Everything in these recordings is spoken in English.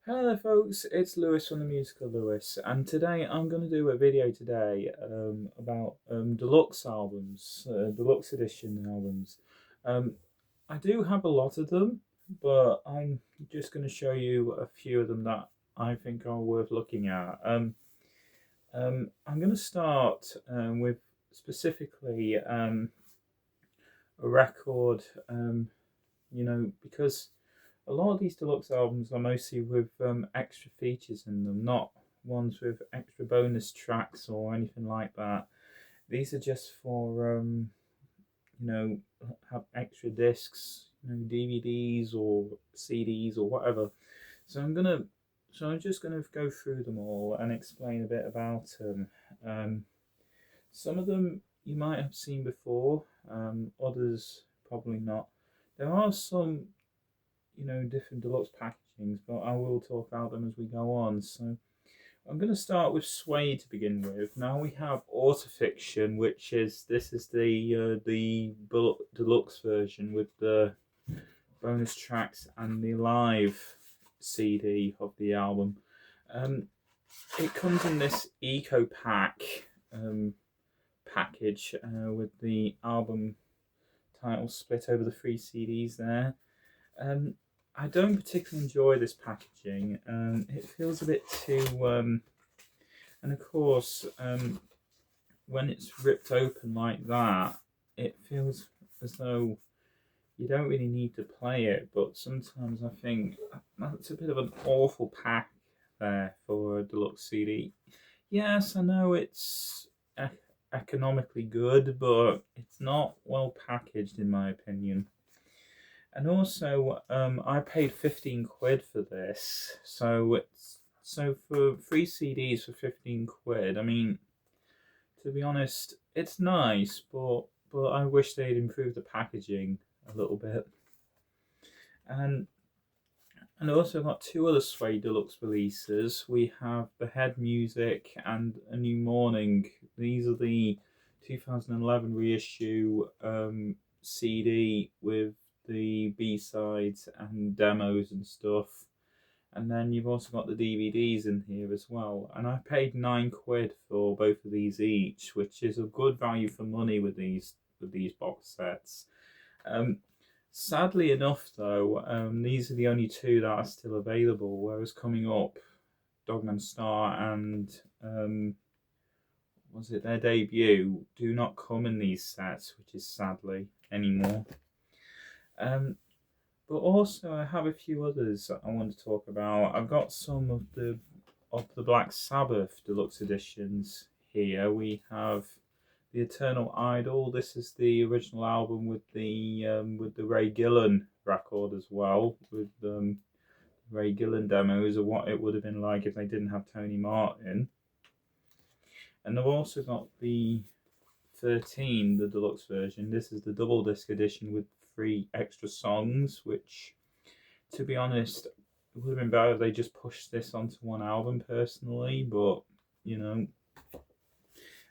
Hello there folks, it's Lewis from the Musical Lewis, and today I'm going to do a video about deluxe albums, deluxe edition albums. Um, I do have a lot of them, but I'm just going to show you a few of them that I think are worth looking at. I'm going to start with specifically a record, because a lot of these deluxe albums are mostly with extra features in them, not ones with extra bonus tracks or anything like that. These are just for have extra discs, DVDs or CDs or whatever. So I'm just gonna go through them all and explain a bit about them. Some of them you might have seen before, others probably not. There are some different deluxe packagings, but I will talk about them as we go on. So I'm going to start with Sway to begin with. Now we have Autofiction, which is the deluxe version with the bonus tracks and the live CD of the album. Um, it comes in this Eco Pack package with the album title split over the three CDs there. Um, I don't particularly enjoy this packaging. It feels a bit too, and of course, when it's ripped open like that, it feels as though you don't really need to play it. But sometimes I think that's a bit of an awful pack there for a deluxe CD. Yes, I know it's economically good, but it's not well packaged in my opinion. And also, I paid 15 quid for this, so for three CDs for 15 quid. I mean, to be honest, it's nice, but I wish they'd improved the packaging a little bit. And and also got two other Sway Deluxe releases. We have The Head Music and A New Morning. These are the 2011 reissue CD with the B sides and demos and stuff. And then you've also got the DVDs in here as well. And I paid 9 quid for both of these each, which is a good value for money with these box sets. Um, Sadly enough, though, these are the only two that are still available. Whereas coming up, Dogman Star and was it their debut, do not come in these sets, which is sadly anymore. Um, but also, I have a few others that I want to talk about. I've got some of the Black Sabbath deluxe editions here. We have the Eternal Idol. This is the original album with the Ray Gillan record as well, with Ray Gillan demos of what it would have been like if they didn't have Tony Martin. And they've also got the 13, the deluxe version. This is the double disc edition with 3 extra songs, which, to be honest, it would have been better if they just pushed this onto one album personally, but you know.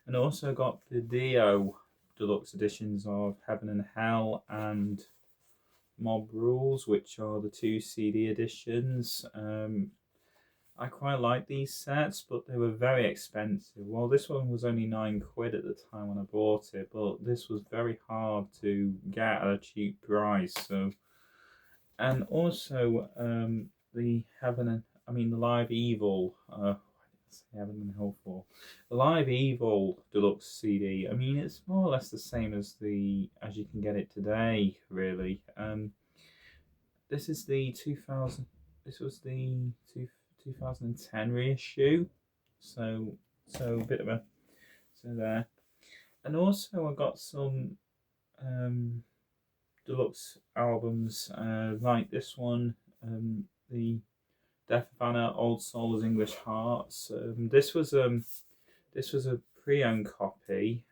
And also got the Dio deluxe editions of Heaven and Hell and Mob Rules, which are the two CD editions. I quite like these sets, but they were very expensive. Well, this one was only 9 quid at the time when I bought it, but this was very hard to get at a cheap price. So, and also the Live Evil. Heaven and Hell for the Live Evil Deluxe CD. I mean, it's more or less the same as you can get it today, really. This is the 2000. This was the 2010 reissue, so a bit of a there. And also I got some deluxe albums like this one, the Death of Anna, Old Souls, English Hearts. This was a pre-owned copy,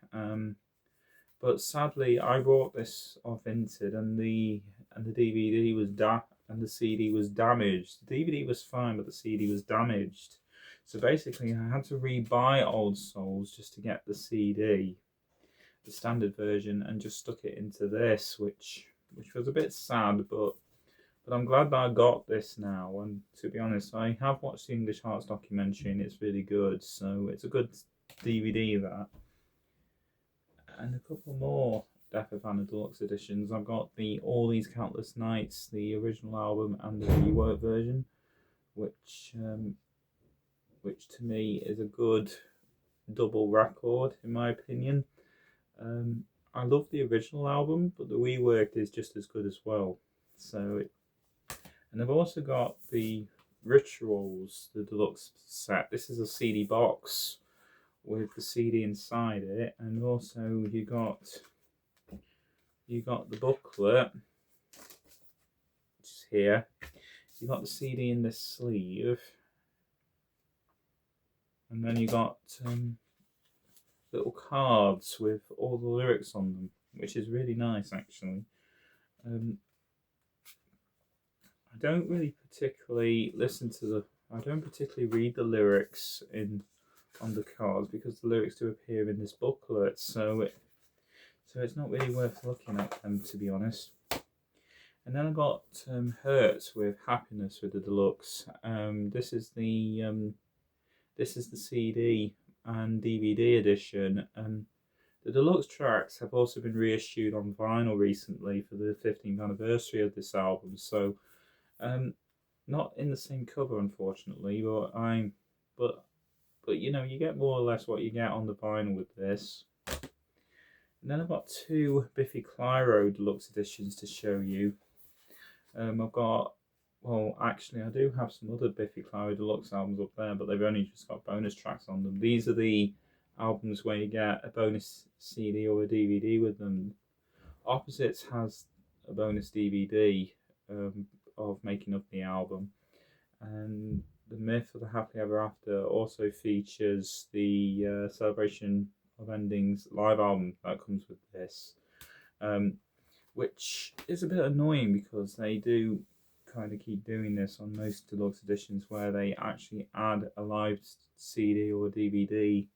but sadly I bought this off Vinted, and the DVD was and the CD was damaged. The DVD was fine, but the CD was damaged. So basically, I had to re-buy Old Souls just to get the CD, the standard version, and just stuck it into this, which was a bit sad, but But I'm glad that I got this now, and to be honest, I have watched the English Hearts documentary and it's really good, so it's a good DVD that. And a couple more Death of Anna Deluxe editions. I've got the All These Countless Nights, the original album, and the rework version, which to me is a good double record in my opinion. I love the original album, but the reworked is just as good as well. And I've also got the Rituals, the deluxe set. This is a CD box with the CD inside it, and also you got the booklet, which is here. You got the CD in this sleeve, and then you got little cards with all the lyrics on them, which is really nice actually. I don't really particularly I don't particularly read the lyrics on the cards because the lyrics do appear in this booklet, so it's not really worth looking at them, to be honest. And then I got Hurts with Happiness with the deluxe. This is the CD and DVD edition. The deluxe tracks have also been reissued on vinyl recently for the 15th anniversary of this album. So, not in the same cover, unfortunately, but you know, you get more or less what you get on the vinyl with this. And then I've got two Biffy Clyro deluxe editions to show you. Actually, I do have some other Biffy Clyro deluxe albums up there, but they've only just got bonus tracks on them. These are the albums where you get a bonus CD or a DVD with them. Opposites has a bonus DVD of making up the album, and the Myth of the Happily Ever After also features the Celebration of Endings live album that comes with this, which is a bit annoying because they do kind of keep doing this on most deluxe editions where they actually add a live CD or DVD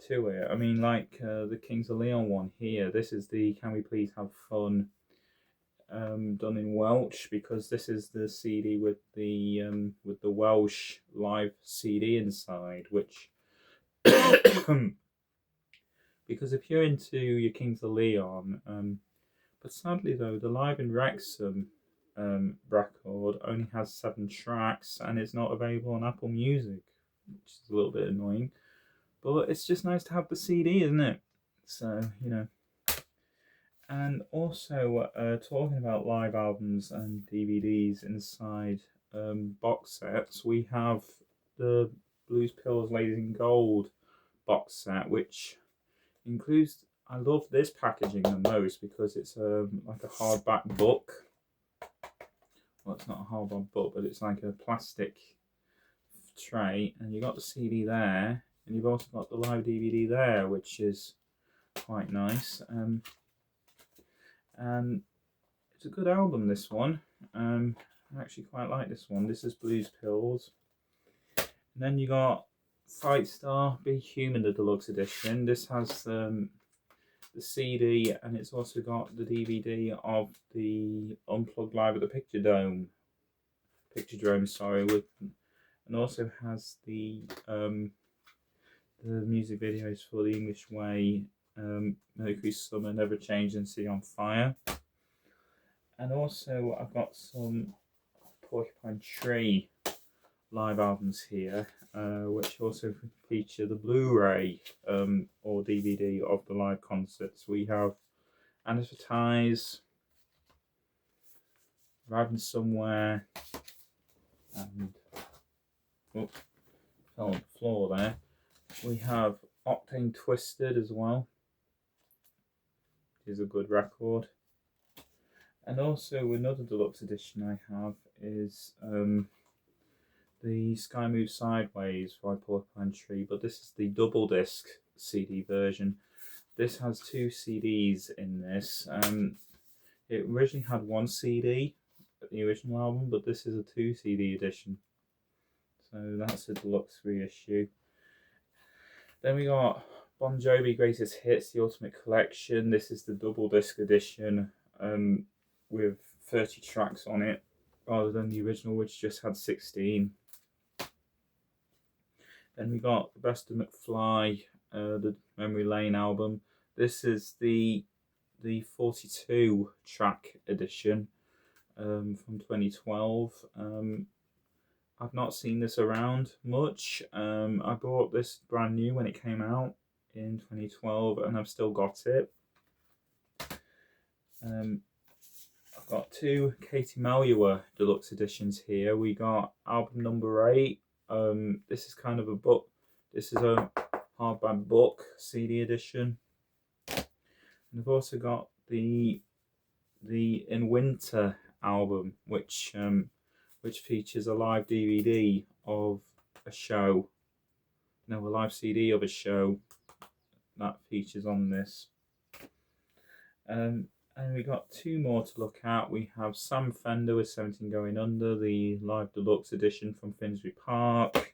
to it. I mean, like the Kings of Leon one here, this is the Can We Please Have Fun done in Welsh, because this is the CD with the Welsh live CD inside, which because if you're into your Kings of Leon, but sadly though, the Live in Wrexham record only has 7 tracks and it's not available on Apple Music, which is a little bit annoying. But it's just nice to have the CD, isn't it? So, you know. And also, talking about live albums and DVDs inside box sets, we have the Blues Pills Ladies in Gold box set, which includes, I love this packaging the most because it's like a hardback book. Well, it's not a hardback book, but it's like a plastic tray, and you got the CD there, and you've also got the live DVD there, which is quite nice. And it's a good album, this one. I actually quite like this one. This is Blues Pills. And then you got Fight Star Be Human, the deluxe edition. This has the CD, and it's also got the DVD of the Unplugged Live at the Picture Dome, and also has the music videos for The English Way, Mercury Summer, Never Change, and Sea on Fire. And also I've got some Porcupine Tree live albums here, which also feature the Blu-ray or DVD of the live concerts. We have Advertise, Arriving Somewhere, and fell on the floor there. We have Octane Twisted as well, which is a good record. And also another deluxe edition I have is the Sky Moves Sideways by Porcupine Tree, but this is the double disc CD version. This has 2 CDs in this. It originally had 1 CD, the original album, but this is a 2 CD edition. So that's a deluxe reissue. Then we got Bon Jovi Greatest Hits, the Ultimate Collection. This is the double disc edition with 30 tracks on it. rather than the original, which just had 16. Then we got The Best of McFly, the Memory Lane album. This is the 42 track edition from 2012. I've not seen this around much. I bought this brand new when it came out in 2012, and I've still got it. I've got two Katie Melua deluxe editions here. We got album number 8. This is kind of a book. This is a hardback book CD edition. And I've also got the In Winter album, which features a live DVD of a show. No, a live CD of a show that features on this. And we got two more to look at. We have Sam Fender with 17 Going Under, the live deluxe edition from Finsbury Park,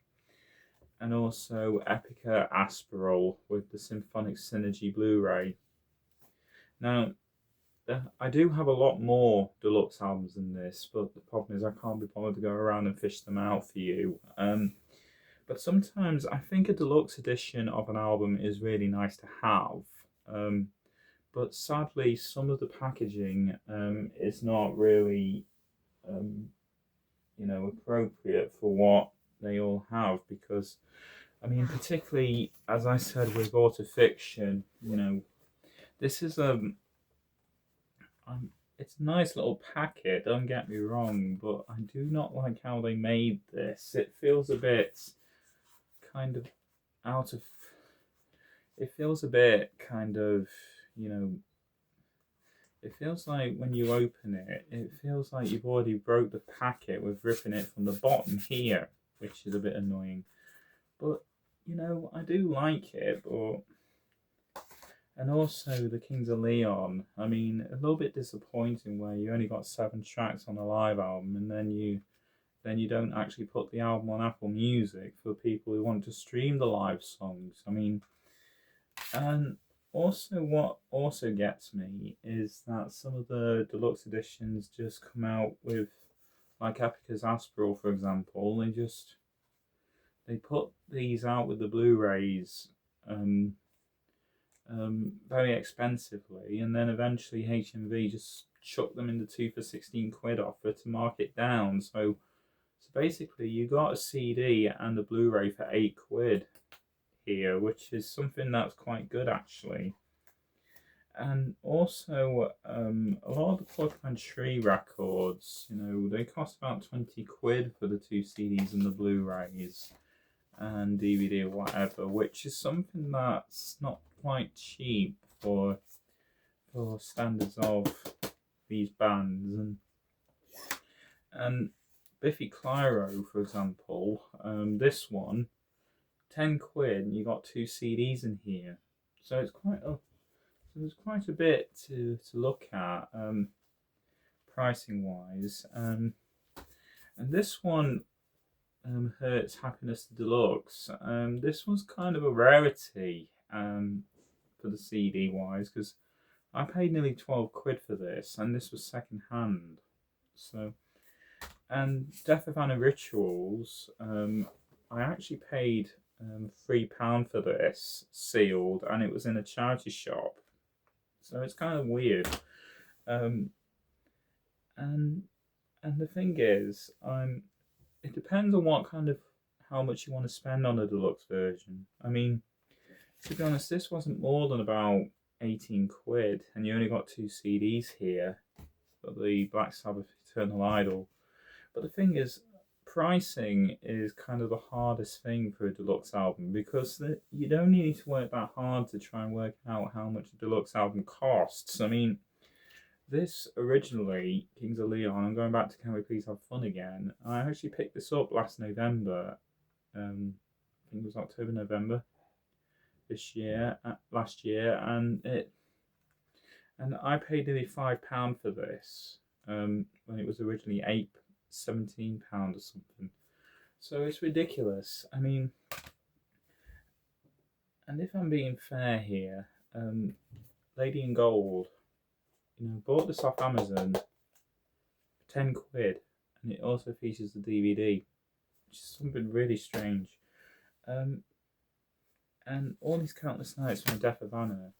and also Epica Aspirol with the Symphonic Synergy Blu-ray. Now, I do have a lot more deluxe albums than this, but the problem is I can't be bothered to go around and fish them out for you. But sometimes I think a deluxe edition of an album is really nice to have. But sadly, some of the packaging is not really, appropriate for what they all have. Because, I mean, particularly as I said with autofiction, this is it's a nice little packet. Don't get me wrong, but I do not like how they made this. It feels a bit kind of out of. It feels a bit kind of. It feels like when you open it, it feels like you've already broke the packet with ripping it from the bottom here, which is a bit annoying. But, I do like it, but... And also the Kings of Leon, I mean, a little bit disappointing where you only got 7 tracks on a live album, and then you don't actually put the album on Apple Music for people who want to stream the live songs. I mean, and also what also gets me is that some of the deluxe editions just come out with, like Epica's Aspirol, for example, they put these out with the Blu-rays very expensively, and then eventually HMV just chucked them in the 2 for 16 quid offer to mark it down. So basically you got a CD and a Blu-ray for 8 quid here, which is something that's quite good actually. And also a lot of the Porcupine Tree records, they cost about 20 quid for the 2 CDs and the Blu-rays and DVD or whatever, which is something that's not quite cheap for standards of these bands. And Biffy Clyro, for example, this one, 10 quid, and you got 2 CDs in here, so it's there's quite a bit to look at pricing wise. And this one, Hurts Happiness Deluxe, this was kind of a rarity for the CD wise, because I paid nearly 12 quid for this, and this was second hand. So, and Death of Anna Rituals, I actually paid £3 for this sealed, and it was in a charity shop, so it's kind of weird. And the thing is, it depends on how much you want to spend on a deluxe version. I mean, to be honest, this wasn't more than about 18 quid, and you only got 2 CDs here, but the Black Sabbath Eternal Idol. But the thing is, pricing is kind of the hardest thing for a deluxe album, because you don't need to work that hard to try and work out how much a deluxe album costs. I mean, this originally, Kings of Leon, I'm going back to Can We Please Have Fun Again, I actually picked this up last November, I think it was October, November last year, and I paid nearly £5 for this, when it was originally £17 or something. So it's ridiculous. I mean, and if I'm being fair here, Lady in Gold, bought this off Amazon for 10 quid, and it also features the DVD, which is something really strange. And all these countless nights from Death of Anna,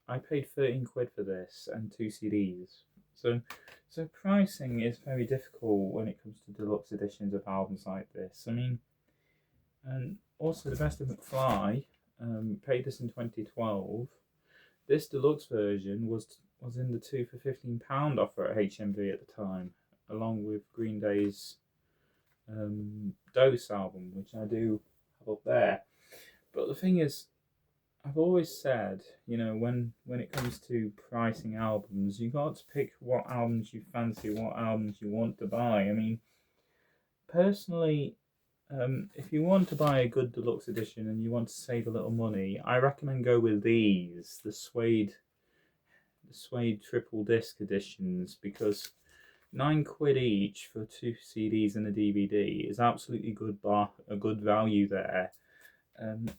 I paid 13 quid for this and 2 CDs. So pricing is very difficult when it comes to deluxe editions of albums like this. I mean, and also the Best of McFly, paid this in 2012. This deluxe version was in the 2 for £15 offer at HMV at the time, along with Green Day's Dose album, which I do have up there. But the thing is, I've always said, when it comes to pricing albums, you got to pick what albums you fancy, what albums you want to buy. I mean, personally, if you want to buy a good deluxe edition and you want to save a little money, I recommend go with these, the suede triple disc editions, because £9 each for 2 CDs and a DVD is absolutely a good value there. And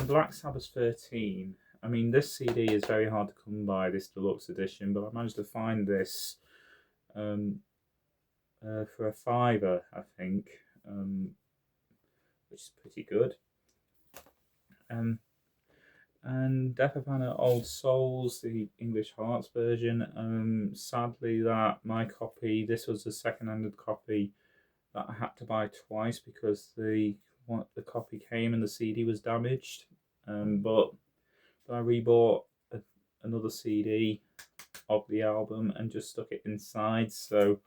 Black Sabbath 13. I mean, this CD is very hard to come by, this deluxe edition, but I managed to find this for a £5, I think, which is pretty good. And Death of Anna Old Souls, the English Hearts version. Sadly, my copy, this was a second-handed copy that I had to buy twice because the copy came and the CD was damaged. But I rebought another CD of the album and just stuck it inside. So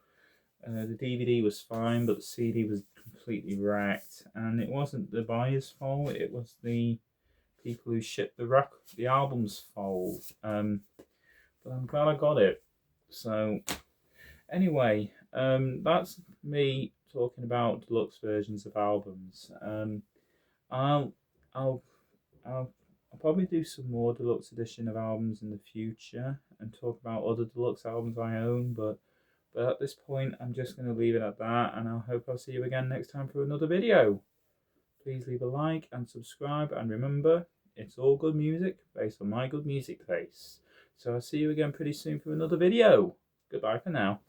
the DVD was fine, but the CD was completely wrecked. And it wasn't the buyer's fault; it was the people who shipped the album's fault. But I'm glad I got it. So anyway, that's me talking about deluxe versions of albums. I'll probably do some more deluxe edition of albums in the future and talk about other deluxe albums I own, but at this point I'm just going to leave it at that, and I hope I'll see you again next time for another video. Please leave a like and subscribe, and remember, it's all good music based on my good music taste. So I'll see you again pretty soon for another video. Goodbye for now.